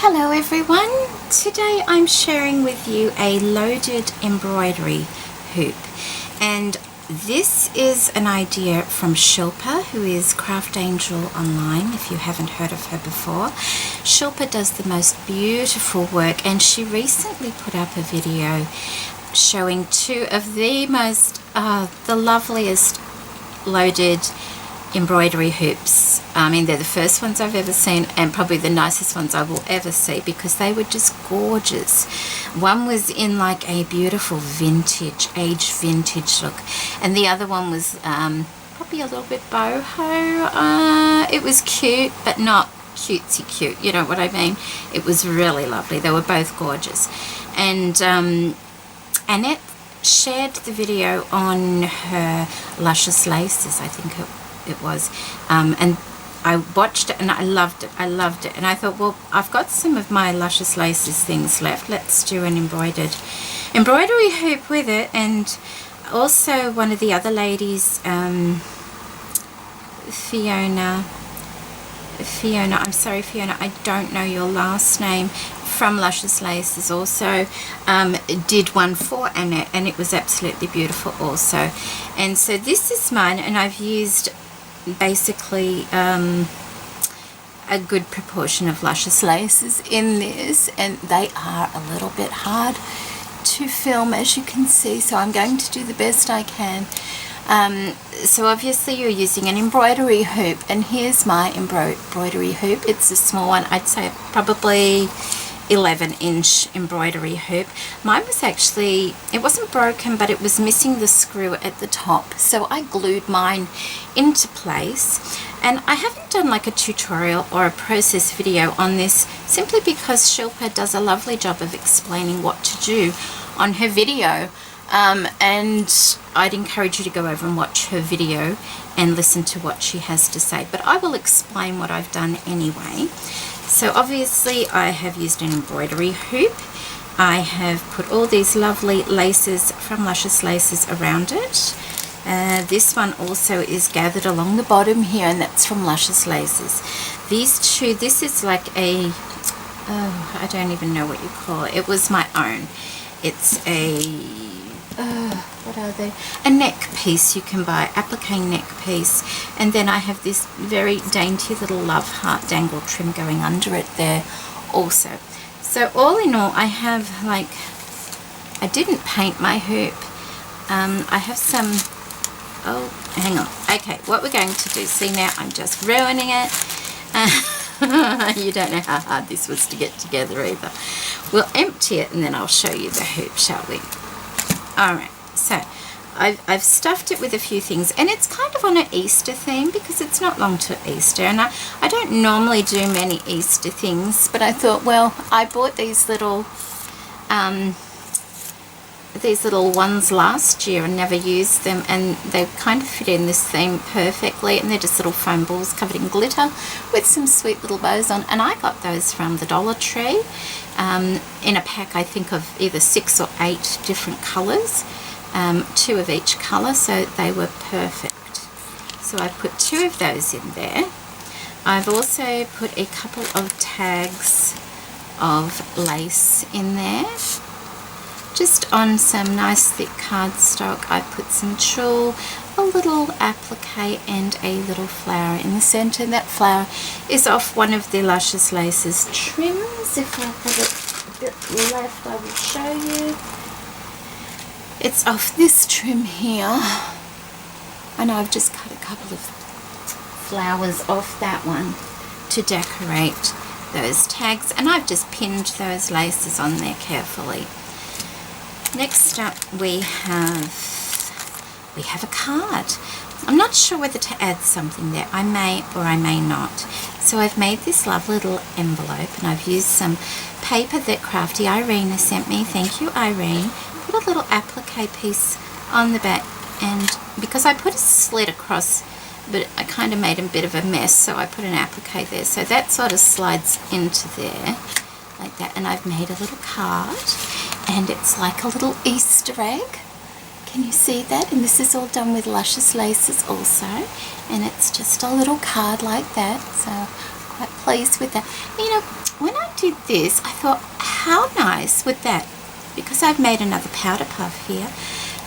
Hello everyone, today I'm sharing with you a loaded embroidery hoop, and this is an idea from Shilpa, who is Craft Angel online if you haven't heard of her before. Shilpa does the most beautiful work, and she recently put up a video showing two of the most the loveliest loaded embroidery hoops. I mean, they're the first ones I've ever seen, and probably the nicest ones I will ever see, because they were just gorgeous. One was in like a beautiful vintage, aged vintage look, and the other one was probably a little bit boho. It was cute, but not cutesy cute, you know what I mean? It was really lovely. They were both gorgeous. And Annette shared the video on her Luscious laces, I think it was, and I watched it and I loved it. And I thought, well, I've got some of my Luscious laces things left, let's do an embroidery hoop with it. And also one of the other ladies, Fiona, I'm sorry Fiona, I don't know your last name, from Luscious Laces also did one for Annette, and it was absolutely beautiful also. And so this is mine, and I've used basically a good proportion of Luscious Laces in this, and they are a little bit hard to film, as you can see, so I'm going to do the best I can. So obviously you're using an embroidery hoop, and here's my embroidery hoop. It's a small one, I'd say probably 11-inch embroidery hoop. Mine was actually, it wasn't broken, but it was missing the screw at the top, so I glued mine into place. And I haven't done like a tutorial or a process video on this, simply because Shilpa does a lovely job of explaining what to do on her video. And I'd encourage you to go over and watch her video and listen to what she has to say, but I will explain what I've done anyway. So obviously I have used an embroidery hoop. I have put all these lovely laces from Luscious Laces around it. This one also is gathered along the bottom here, and that's from Luscious Laces. These two, this is like a, oh, I don't even know what you call it. It was my own. It's a, what are they? A neck piece you can buy, applique neck piece. And then I have this very dainty little love heart dangle trim going under it there also. So all in all, I have like, I didn't paint my hoop. I have some, oh, hang on. Okay, what we're going to do, see now, I'm just ruining it. You don't know how hard this was to get together either. We'll empty it and then I'll show you the hoop, shall we? Alright, so I've stuffed it with a few things, and it's kind of on an Easter theme because it's not long to Easter, and I don't normally do many Easter things, but I thought, well, I bought these little ones last year and never used them, and they kind of fit in this theme perfectly, and they're just little foam balls covered in glitter with some sweet little bows on, and I got those from the Dollar Tree in a pack, I think, of either 6 or 8 different colours, 2 of each colour, so they were perfect. So I put 2 of those in there. I've also put a couple of tags of lace in there. Just on some nice thick cardstock, I put some tulle, a little applique, and a little flower in the centre. That flower is off one of the Luscious Laces trims. If I have it a bit left, I will show you. It's off this trim here. I know I've just cut a couple of flowers off that one to decorate those tags, and I've just pinned those laces on there carefully. Next up we have a card. I'm not sure whether to add something there. I may or I may not. So I've made this lovely little envelope, and I've used some paper that Crafty Irene sent me. Thank you, Irene. Put a little applique piece on the back, and because I put a slit across, but I kind of made a bit of a mess, so I put an applique there. So that sort of slides into there like that, and I've made a little card, and it's like a little Easter egg. Can you see that? And this is all done with Luscious Laces also, and it's just a little card like that, so quite pleased with that. You know, when I did this, I thought, how nice would that, because I've made another powder puff here,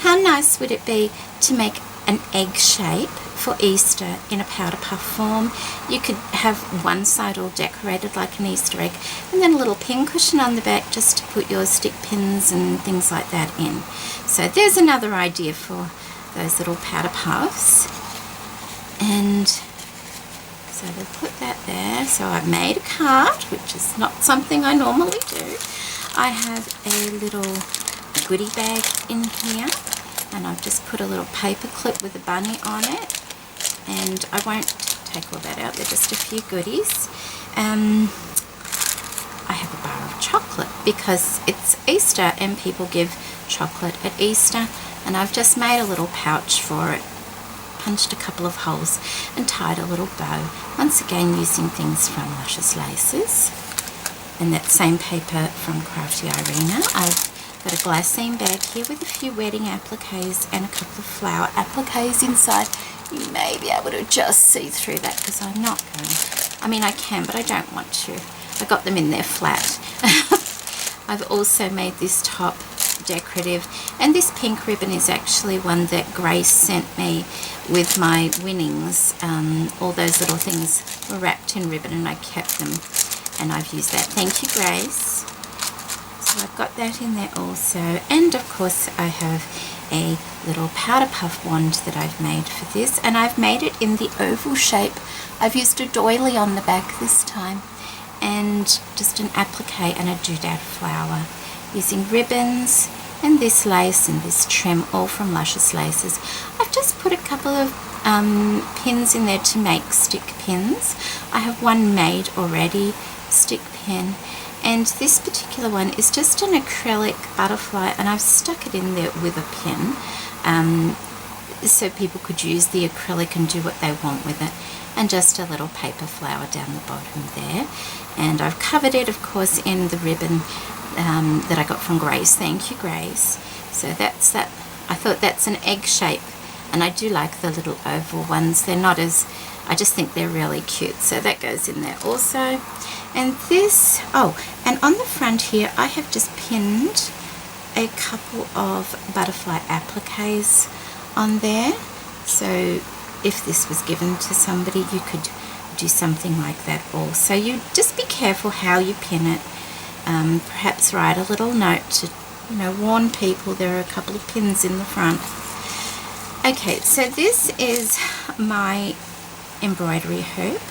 how nice would it be to make an egg shape for Easter in a powder puff form. You could have one side all decorated like an Easter egg, and then a little pin cushion on the back just to put your stick pins and things like that in. So there's another idea for those little powder puffs. And so we'll put that there. So I've made a card, which is not something I normally do. I have a little goodie bag in here, and I've just put a little paper clip with a bunny on it, and I won't take all that out, they're just a few goodies. I have a bar of chocolate because it's Easter and people give chocolate at Easter, and I've just made a little pouch for it, punched a couple of holes and tied a little bow, once again using things from Luscious Laces. And that same paper from Crafty Irina. I've got a glassine bag here with a few wedding appliques and a couple of flower appliques inside. You may be able to just see through that because I'm not going. I mean, I can, but I don't want to. I got them in there flat. I've also made this top decorative, and this pink ribbon is actually one that Grace sent me with my winnings. All those little things were wrapped in ribbon and I kept them, and I've used that. Thank you, Grace. So I've got that in there also, and of course I have a little powder puff wand that I've made for this, and I've made it in the oval shape. I've used a doily on the back this time, and just an applique and a doodad flower, using ribbons and this lace and this trim, all from Luscious Laces. I've just put a couple of pins in there to make stick pins. I have one made already, stick pin, and this particular one is just an acrylic butterfly, and I've stuck it in there with a pin so people could use the acrylic and do what they want with it, and just a little paper flower down the bottom there. And I've covered it, of course, in the ribbon that I got from Grace. Thank you, Grace. So that's that. I thought that's an egg shape, and I do like the little oval ones. They're not as, I just think they're really cute, so that goes in there also. And this, oh, and on the front here I have just pinned a couple of butterfly appliques on there, so if this was given to somebody you could do something like that also. You just be careful how you pin it. Perhaps write a little note to, you know, warn people there are a couple of pins in the front. Okay, so this is my embroidery hoop.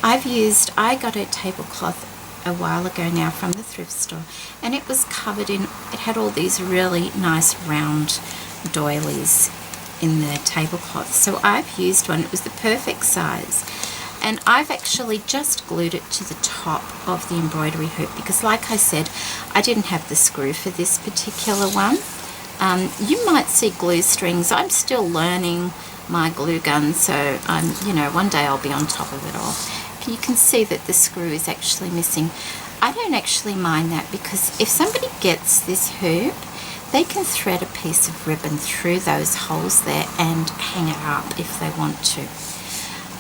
I got a tablecloth a while ago now from the thrift store, and it was covered in, it had all these really nice round doilies in the tablecloth, so I've used one. It was the perfect size, and I've actually just glued it to the top of the embroidery hoop because, like I said, I didn't have the screw for this particular one. You might see glue strings. I'm still learning my glue gun, so you know, one day I'll be on top of it all. You can see that the screw is actually missing. I don't actually mind that, because if somebody gets this hoop, they can thread a piece of ribbon through those holes there and hang it up if they want to.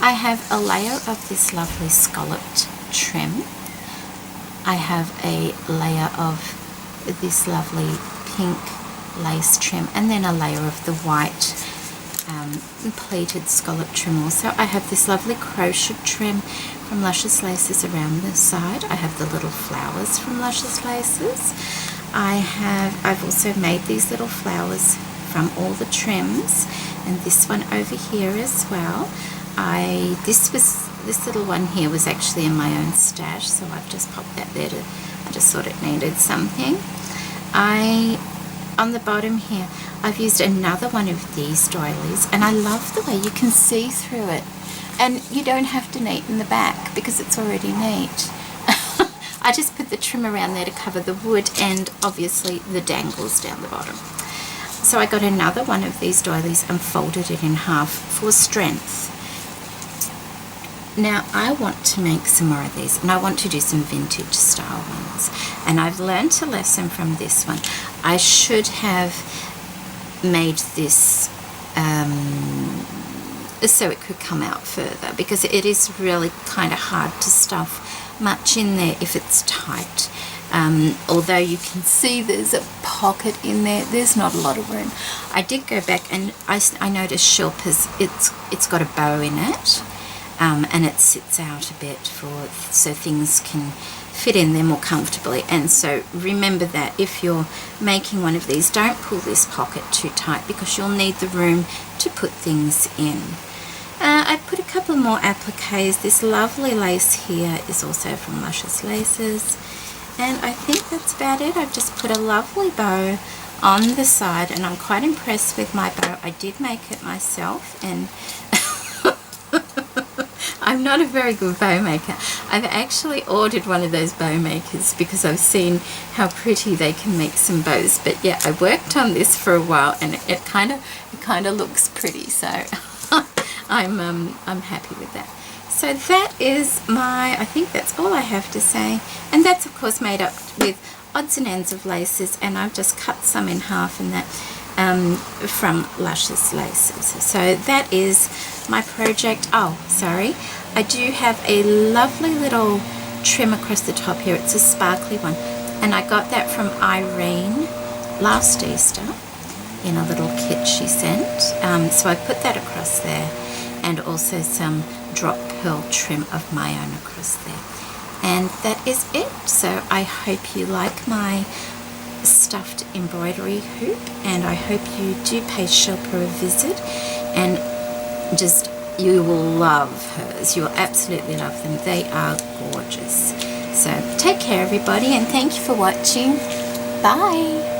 I have a layer of this lovely scalloped trim. I have a layer of this lovely pink lace trim, and then a layer of the white pleated scallop trim also. I have this lovely crochet trim from Luscious Laces around the side. I have the little flowers from Luscious Laces. I've also made these little flowers from all the trims, and this one over here as well. This little one here was actually in my own stash, so I've just popped that there I just thought it needed something. On the bottom here, I've used another one of these doilies, and I love the way you can see through it, and you don't have to neaten the back because it's already neat. I just put the trim around there to cover the wood and obviously the dangles down the bottom. So I got another one of these doilies and folded it in half for strength. Now I want to make some more of these, and I want to do some vintage style ones, and I've learned a lesson from this one. I should have made this so it could come out further, because it is really kind of hard to stuff much in there if it's tight. Although you can see there's a pocket in there, there's not a lot of room. I did go back and I noticed Shilpa's, it's got a bow in it, and it sits out a bit so things can fit in there more comfortably. And so remember that if you're making one of these, don't pull this pocket too tight because you'll need the room to put things in. I put a couple more appliques. This lovely lace here is also from Luscious Laces. And I think that's about it. I've just put a lovely bow on the side, and I'm quite impressed with my bow. I did make it myself, and I'm not a very good bow maker. I've actually ordered one of those bow makers because I've seen how pretty they can make some bows. But yeah, I worked on this for a while, and it kind of looks pretty. So I'm happy with that. So that is I think that's all I have to say. And that's of course made up with odds and ends of laces, and I've just cut some in half and that from Luscious Laces. So that is my project. Oh, sorry. I do have a lovely little trim across the top here. It's a sparkly one. And I got that from Irene last Easter in a little kit she sent. So I put that across there, and also some drop pearl trim of my own across there. And that is it. So I hope you like my stuffed embroidery hoop, and I hope you do pay Shilpa a visit, and just you will love hers. You will absolutely love them. They are gorgeous. So take care everybody, and thank you for watching. Bye.